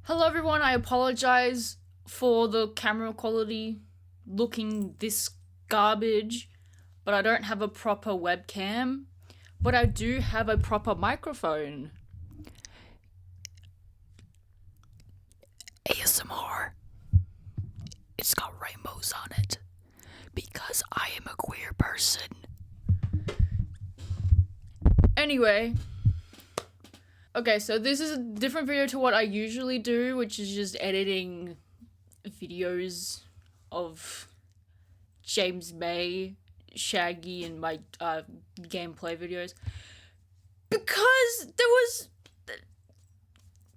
Hello everyone, I apologize for the camera quality looking this garbage, but I don't have a proper webcam, but I do have a proper microphone. ASMR. It's got rainbows on it, because I am a queer person. Anyway. Okay, so this is a different video to what I usually do, which is just editing videos of James May, Shaggy, and my gameplay videos. Because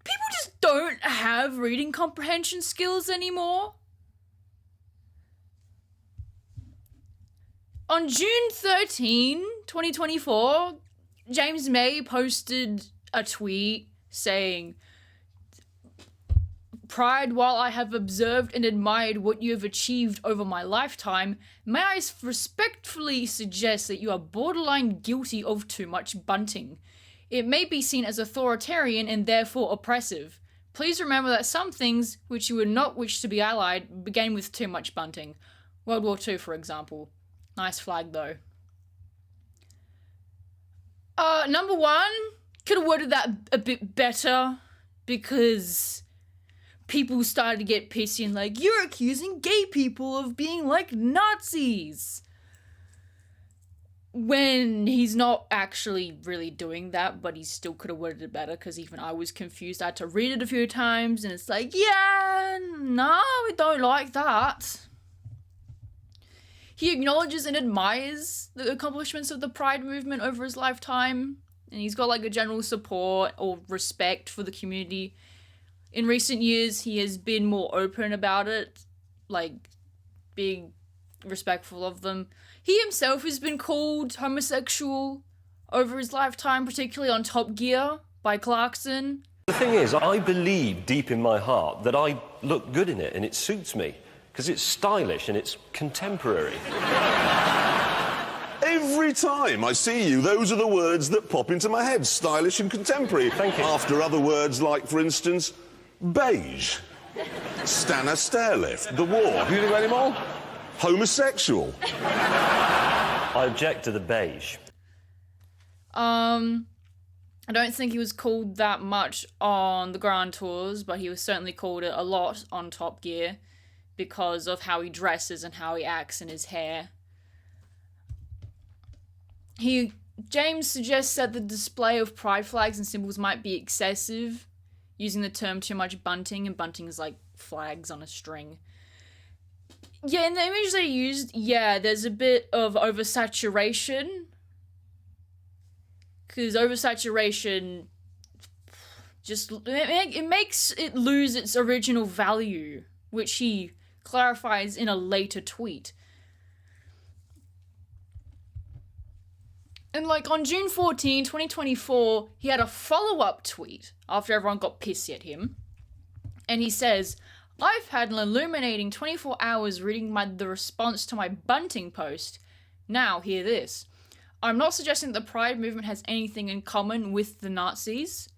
people just don't have reading comprehension skills anymore. On June 13, 2024, James May posted a tweet saying, "Pride, while I have observed and admired what you have achieved over my lifetime, may I respectfully suggest that you are borderline guilty of too much bunting. It may be seen as authoritarian and therefore oppressive. Please remember that some things which you would not wish to be allied began with too much bunting. World War II, for example." Nice flag, though. Number one, could have worded that a bit better, because people started to get pissy and like, "You're accusing gay people of being like Nazis," when he's not actually really doing that, but he still could have worded it better, because even I was confused. I had to read it a few times and it's like, yeah, no, we don't like that. He acknowledges and admires the accomplishments of the Pride movement over his lifetime, and he's got like a general support or respect for the community. In recent years, he has been more open about it, like being respectful of them. He himself has been called homosexual over his lifetime, particularly on Top Gear by Clarkson. The thing is, I believe deep in my heart that I look good in it and it suits me, because it's stylish and it's contemporary. Every time I see you, those are the words that pop into my head. Stylish and contemporary. Thank you. After other words like, for instance, beige, Stanner stairlift, the war. Do you think any more? Homosexual. I object to the beige. I don't think he was called that much on the Grand Tours, but he was certainly called it a lot on Top Gear because of how he dresses and how he acts and his hair. James suggests that the display of pride flags and symbols might be excessive, using the term too much bunting, and bunting is like flags on a string. Yeah, in the image they used, yeah, there's a bit of oversaturation. Because oversaturation just, it makes it lose its original value, which he clarifies in a later tweet. And like on June 14, 2024, he had a follow-up tweet after everyone got pissy at him. And he says, "I've had an illuminating 24 hours reading the response to my bunting post. Now hear this. I'm not suggesting that the Pride movement has anything in common with the Nazis."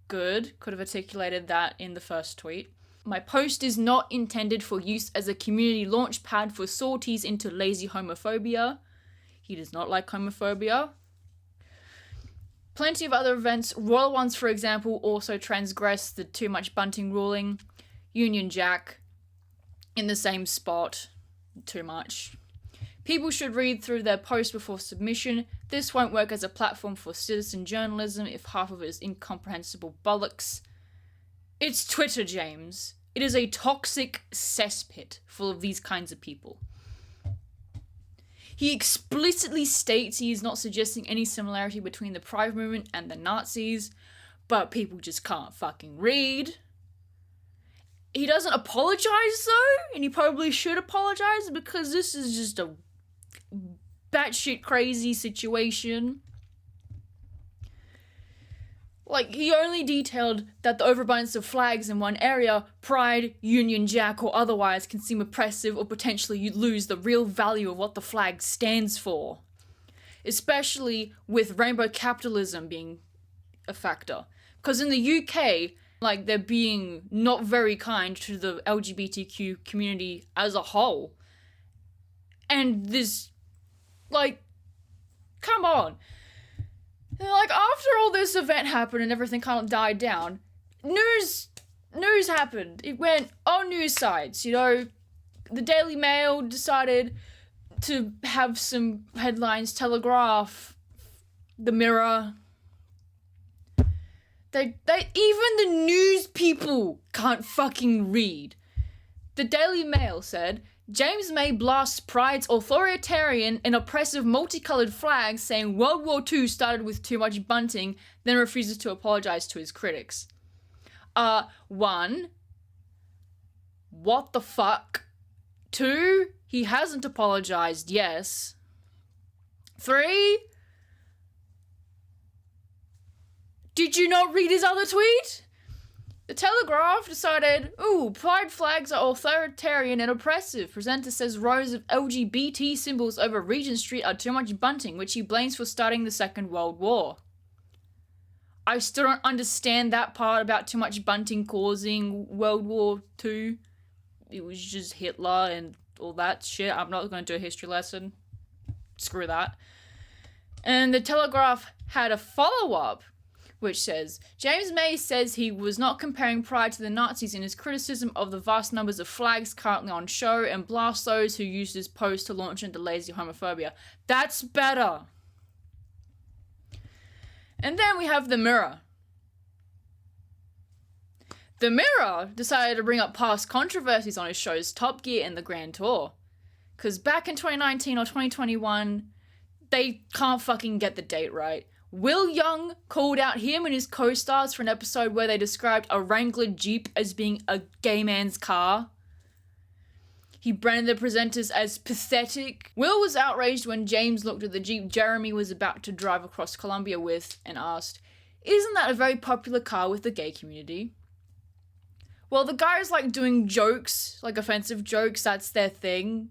Good, could have articulated that in the first tweet. "My post is not intended for use as a community launch pad for sorties into lazy homophobia." He does not like homophobia. Plenty of other events, royal ones for example, also transgress the too much bunting ruling. Union Jack, in the same spot, too much. "People should read through their post before submission. This won't work as a platform for citizen journalism if half of it is incomprehensible bollocks." It's Twitter, James. It is a toxic cesspit full of these kinds of people. He explicitly states he is not suggesting any similarity between the Pride movement and the Nazis, but people just can't fucking read. He doesn't apologize though, and he probably should apologize, because this is just a batshit crazy situation. Like, he only detailed that the overabundance of flags in one area, Pride, Union Jack, or otherwise, can seem oppressive or potentially lose the real value of what the flag stands for. Especially with rainbow capitalism being a factor. Because in the UK, Like, they're being not very kind to the LGBTQ community as a whole. And this, like, come on. And, like, after all this event happened and everything kind of died down, news happened. It went on news sites, you know. The Daily Mail decided to have some headlines, Telegraph, the Mirror. They even the news people can't fucking read. The Daily Mail said, James May blasts Pride's authoritarian and oppressive multicolored flags, saying World War II started with too much bunting, then refuses to apologize to his critics. 1, what the fuck? 2, he hasn't apologized, yes. 3, did you not read his other tweet? The Telegraph decided, pride flags are authoritarian and oppressive. Presenter says rows of LGBT symbols over Regent Street are too much bunting, which he blames for starting the Second World War. I still don't understand that part about too much bunting causing World War II. It was just Hitler and all that shit. I'm not going to do a history lesson. Screw that. And the Telegraph had a follow-up, which says, James May says he was not comparing Pride to the Nazis in his criticism of the vast numbers of flags currently on show and blasts those who used his post to launch into lazy homophobia. That's better. And then we have the Mirror. The Mirror decided to bring up past controversies on his shows Top Gear and The Grand Tour. Because back in 2019 or 2021, they can't fucking get the date right. Will Young called out him and his co-stars for an episode where they described a Wrangler Jeep as being a gay man's car. He branded the presenters as pathetic. Will was outraged when James looked at the Jeep Jeremy was about to drive across Colombia with and asked, isn't that a very popular car with the gay community? Well, the guys like doing jokes, like offensive jokes, that's their thing.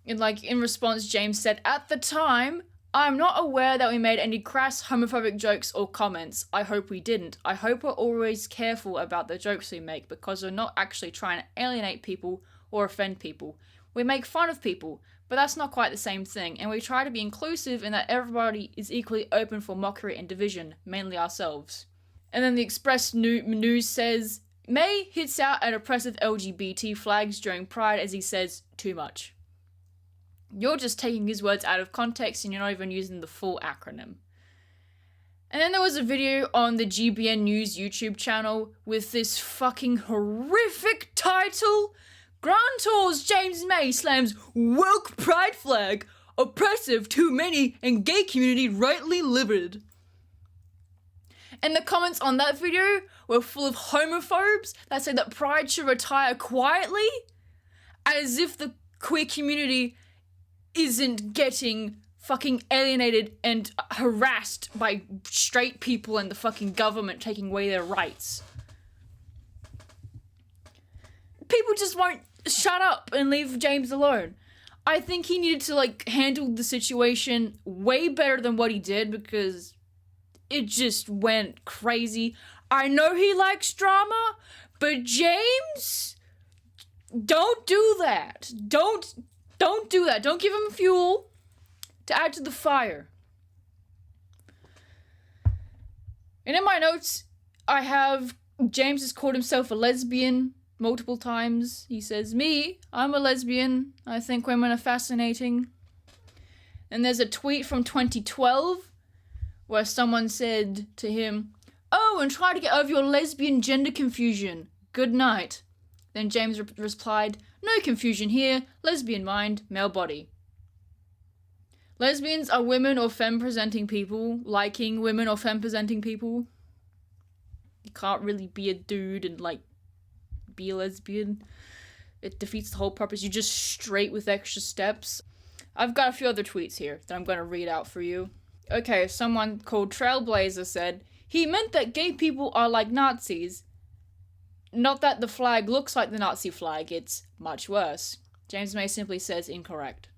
And like in response, James said, at the time, I'm not aware that we made any crass homophobic jokes or comments. I hope we didn't. I hope we're always careful about the jokes we make because we're not actually trying to alienate people or offend people. We make fun of people, but that's not quite the same thing, and we try to be inclusive in that everybody is equally open for mockery and division, mainly ourselves. And then the Express News says, May hits out at oppressive LGBT flags during Pride as he says, too much. You're just taking his words out of context and you're not even using the full acronym. And then there was a video on the GBN News YouTube channel with this fucking horrific title. Grand Tour's James May slams woke pride flag, oppressive, too many, and gay community rightly livid. And the comments on that video were full of homophobes that said that pride should retire quietly, as if the queer community isn't getting fucking alienated and harassed by straight people and the fucking government taking away their rights. People just won't shut up and leave James alone. I think he needed to, like, handle the situation way better than what he did because it just went crazy. I know he likes drama, but James, don't do that. Don't do that. Don't give him fuel to add to the fire. And in my notes, I have James has called himself a lesbian multiple times. He says, I'm a lesbian. I think women are fascinating. And there's a tweet from 2012 where someone said to him, oh, and try to get over your lesbian gender confusion. Good night. Then James replied, no confusion here, lesbian mind, male body. Lesbians are women or femme-presenting people, liking women or femme-presenting people. You can't really be a dude and, like, be a lesbian. It defeats the whole purpose. You're just straight with extra steps. I've got a few other tweets here that I'm going to read out for you. Okay, someone called Trailblazer said, he meant that gay people are like Nazis. Not that the flag looks like the Nazi flag, it's much worse. James May simply says incorrect.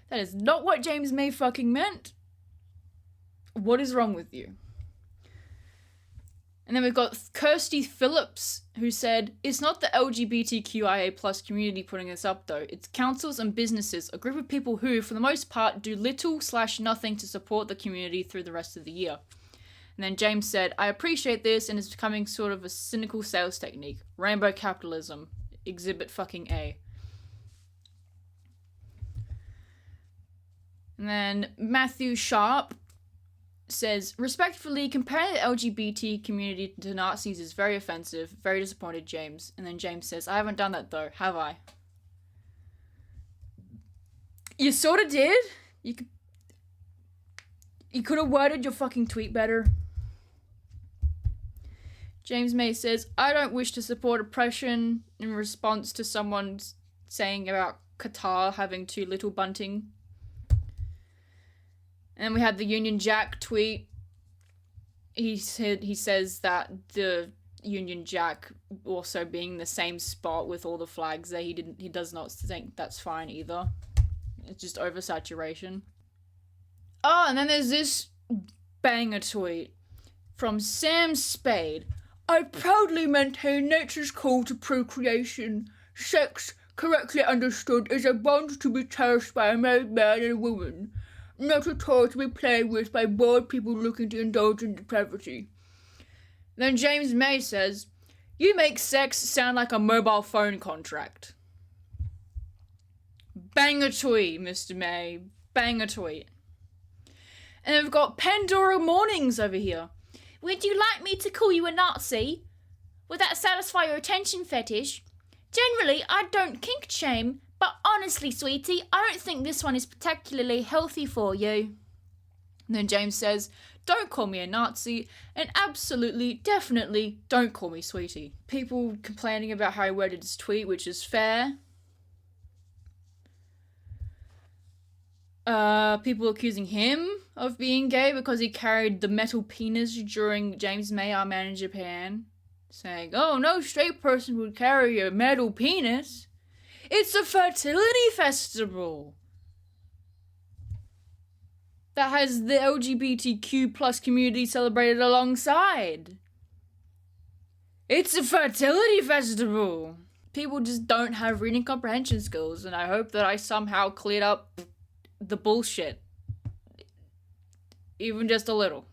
That is not what James May fucking meant. What is wrong with you? And then we've got Kirsty Phillips, who said, it's not the LGBTQIA plus community putting this up though, it's councils and businesses, a group of people who, for the most part, do little/nothing to support the community through the rest of the year. And then James said, I appreciate this and it's becoming sort of a cynical sales technique. Rainbow capitalism. Exhibit fucking A. And then Matthew Sharp says, respectfully, comparing the LGBT community to Nazis is very offensive. Very disappointed, James. And then James says, I haven't done that though, have I? You sort of did. You could have worded your fucking tweet better. James May says, I don't wish to support oppression in response to someone saying about Qatar having too little bunting. And we had the Union Jack tweet. He says that the Union Jack also being in the same spot with all the flags there, he does not think that's fine either. It's just oversaturation. Oh, and then there's this banger tweet from Sam Spade. I proudly maintain nature's call to procreation. Sex, correctly understood, is a bond to be cherished by a married man and a woman. Not a toy to be played with by bored people looking to indulge in depravity. Then James May says, you make sex sound like a mobile phone contract. Bang a tweet, Mr. May. Bang a tweet. And we've got Pandora Mornings over here. Would you like me to call you a Nazi? Would that satisfy your attention fetish? Generally, I don't kink shame, but honestly, sweetie, I don't think this one is particularly healthy for you. And then James says, don't call me a Nazi, and absolutely, definitely, don't call me sweetie. People complaining about how he worded his tweet, which is fair. People accusing him of being gay because he carried the metal penis during James May, Our Man in Japan. Saying, oh, no straight person would carry a metal penis. It's a fertility festival that has the LGBTQ plus community celebrated alongside. It's a fertility festival. People just don't have reading comprehension skills, and I hope that I somehow cleared up the bullshit. Even just a little.